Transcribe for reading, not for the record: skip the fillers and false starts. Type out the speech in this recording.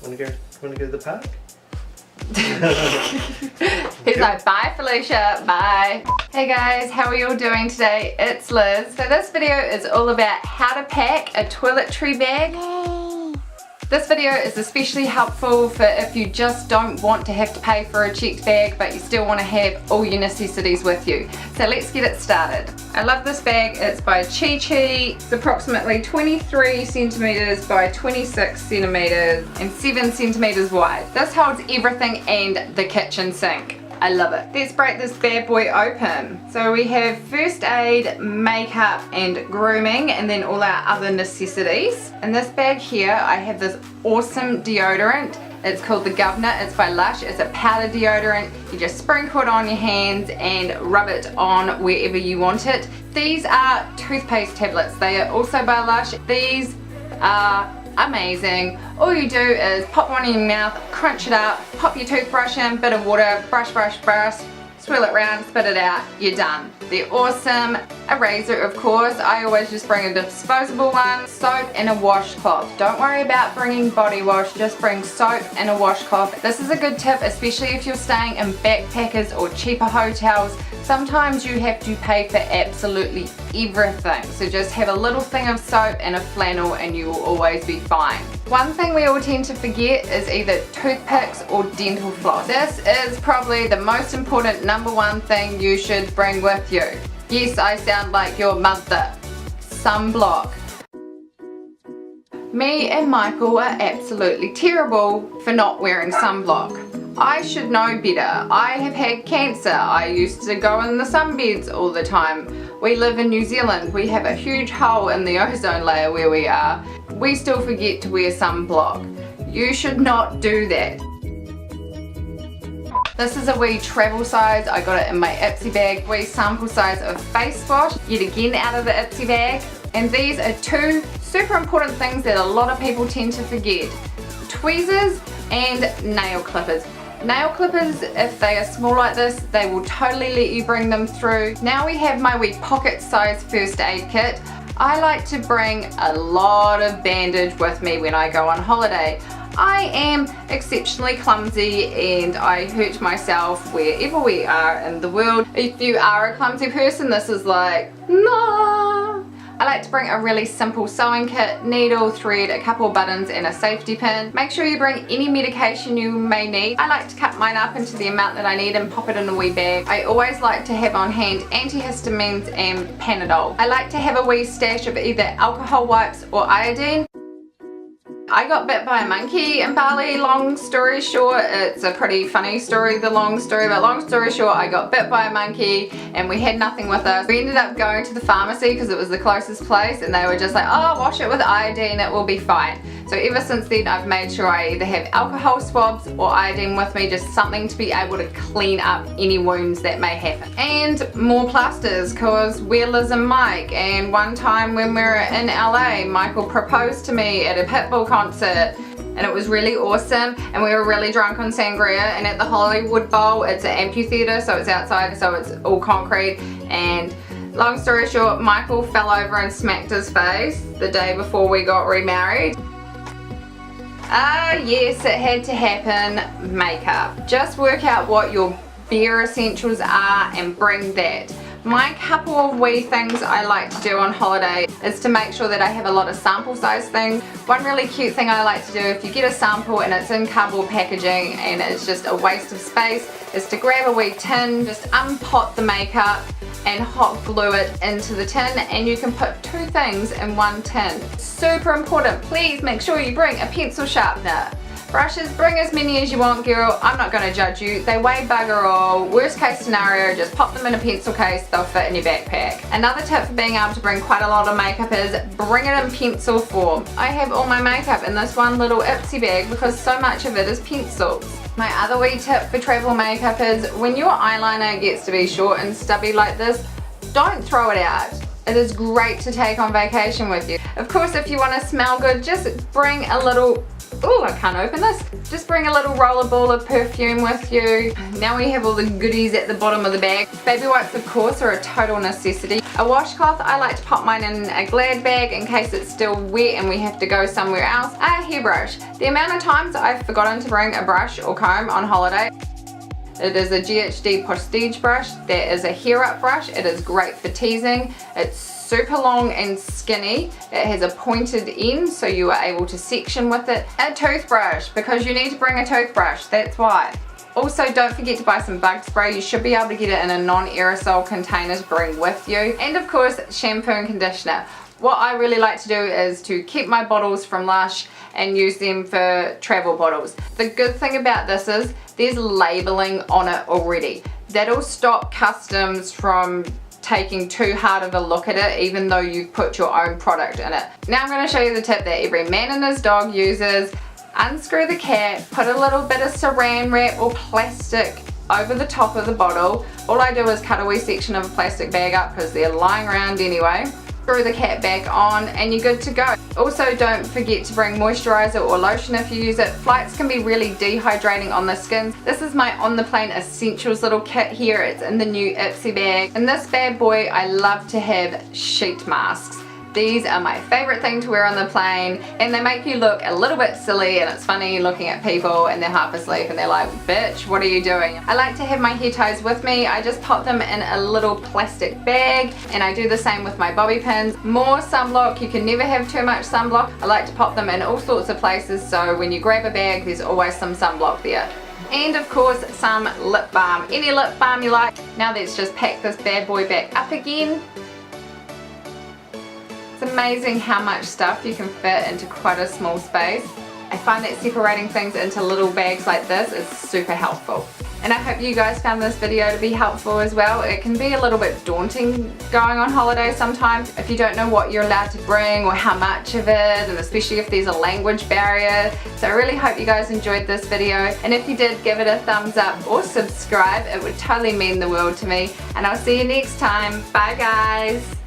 Wanna go to the park? He's like, bye Felicia, bye. Hey guys, how are you all doing today? It's Liz. So this video is all about how to pack a toiletry bag. This video is especially helpful for if you just don't want to have to pay for a checked bag but you still want to have all your necessities with you. So let's get it started. I love this bag. It's by Chi. It's approximately 23 centimeters by 26 centimeters and 7 centimeters wide. This holds everything and the kitchen sink. I love it. Let's break this bad boy open. So we have first aid, makeup and grooming, and then all our other necessities. In this bag here I have this awesome deodorant. It's called the Governor. It's by Lush. It's a powder deodorant. You just sprinkle it on your hands and rub it on wherever you want it. These are toothpaste tablets. They are also by Lush. These are amazing. All you do is pop one in your mouth, crunch it up, pop your toothbrush in, bit of water, brush, swirl it around, spit it out, you're done. They're awesome. A razor, of course. I always just bring a disposable one. Soap and a washcloth. Don't worry about bringing body wash, just bring soap and a washcloth. This is a good tip, especially if you're staying in backpackers or cheaper hotels. Sometimes you have to pay for absolutely everything. So just have a little thing of soap and a flannel and you will always be fine. One thing we all tend to forget is either toothpicks or dental floss. This is probably the most important #1 thing you should bring with you. Yes, I sound like your mother. Sunblock. Me and Michael are absolutely terrible for not wearing sunblock. I should know better. I have had cancer. I used to go in the sunbeds all the time. We live in New Zealand. We have a huge hole in the ozone layer where we are. We still forget to wear sunblock. You should not do that. This is a wee travel size. I got it in my Ipsy bag. Wee sample size of face wash, yet again out of the Ipsy bag. And these are two super important things that a lot of people tend to forget. Tweezers and nail clippers. Nail clippers, if they are small like this, they will totally let you bring them through. Now we have my wee pocket size first aid kit. I like to bring a lot of bandage with me when I go on holiday. I am exceptionally clumsy and I hurt myself wherever we are in the world. If you are a clumsy person, this is like, no. I like to bring a really simple sewing kit, needle, thread, a couple of buttons and a safety pin. Make sure you bring any medication you may need. I like to cut mine up into the amount that I need and pop it in a wee bag. I always like to have on hand antihistamines and Panadol. I like to have a wee stash of either alcohol wipes or iodine. I got bit by a monkey in Bali. Long story short, it's a pretty funny story, the long story, but long story short, I got bit by a monkey and we had nothing with us. We ended up going to the pharmacy because it was the closest place and they were just like, oh, wash it with iodine, it will be fine. So ever since then I've made sure I either have alcohol swabs or iodine with me, just something to be able to clean up any wounds that may happen. And more plasters, because we're Liz and Mike, and one time when we were in LA, Michael proposed to me at a Pitbull concert and it was really awesome and we were really drunk on sangria, and at the Hollywood Bowl it's an amphitheater, so it's outside, so it's all concrete, and long story short, Michael fell over and smacked his face the day before we got remarried. Yes, it had to happen. Makeup. Just work out what your bare essentials are and bring that. My couple of wee things I like to do on holiday is to make sure that I have a lot of sample size things. One really cute thing I like to do if you get a sample and it's in cardboard packaging and it's just a waste of space is to grab a wee tin, just unpot the makeup and hot glue it into the tin, and you can put two things in one tin. Super important. Please make sure you bring a pencil sharpener. Brushes, bring as many as you want, girl. I'm not going to judge you. They weigh bugger all. Worst case scenario, just pop them in a pencil case. They'll fit in your backpack. Another tip for being able to bring quite a lot of makeup is bring it in pencil form. I have all my makeup in this one little Ipsy bag because so much of it is pencils. My other wee tip for travel makeup is when your eyeliner gets to be short and stubby like this, don't throw it out. It is great to take on vacation with you. Of course, if you want to smell good, just bring a little Oh, I can't open this. Just bring a little roller ball of perfume with you. Now we have all the goodies at the bottom of the bag. Baby wipes, of course, are a total necessity. A washcloth, I like to pop mine in a Glad bag in case it's still wet and we have to go somewhere else. A hairbrush. The amount of times I've forgotten to bring a brush or comb on holiday. It is a GHD Prestige brush. That is a hair up brush. It is great for teasing. It's super long and skinny. It has a pointed end so you are able to section with it. A toothbrush, because you need to bring a toothbrush, that's why. Also, don't forget to buy some bug spray. You should be able to get it in a non-aerosol container to bring with you. And of course, shampoo and conditioner. What I really like to do is to keep my bottles from Lush and use them for travel bottles. The good thing about this is there's labeling on it already. That'll stop customs from taking too hard of a look at it, even though you've put your own product in it. Now I'm going to show you the tip that every man and his dog uses. Unscrew the cap, put a little bit of saran wrap or plastic over the top of the bottle. All I do is cut a wee section of a plastic bag up because they're lying around anyway. Screw the cap back on and you're good to go. Also, don't forget to bring moisturizer or lotion if you use it. Flights can be really dehydrating on the skin. This is my on the plane essentials little kit here. It's in the new Ipsy bag. In this bad boy, I love to have sheet masks. These are my favorite thing to wear on the plane, and they make you look a little bit silly, and it's funny looking at people and they're half asleep and they're like, bitch, what are you doing? I like to have my hair ties with me. I just pop them in a little plastic bag, and I do the same with my bobby pins. More sunblock. You can never have too much sunblock. I like to pop them in all sorts of places, so when you grab a bag, there's always some sunblock there. And of course, some lip balm. Any lip balm you like. Now let's just pack this bad boy back up again. It's amazing how much stuff you can fit into quite a small space. I find that separating things into little bags like this is super helpful. And I hope you guys found this video to be helpful as well. It can be a little bit daunting going on holiday sometimes if you don't know what you're allowed to bring or how much of it, and especially if there's a language barrier. So I really hope you guys enjoyed this video, and if you did, give it a thumbs up or subscribe. It would totally mean the world to me, and I'll see you next time. Bye guys.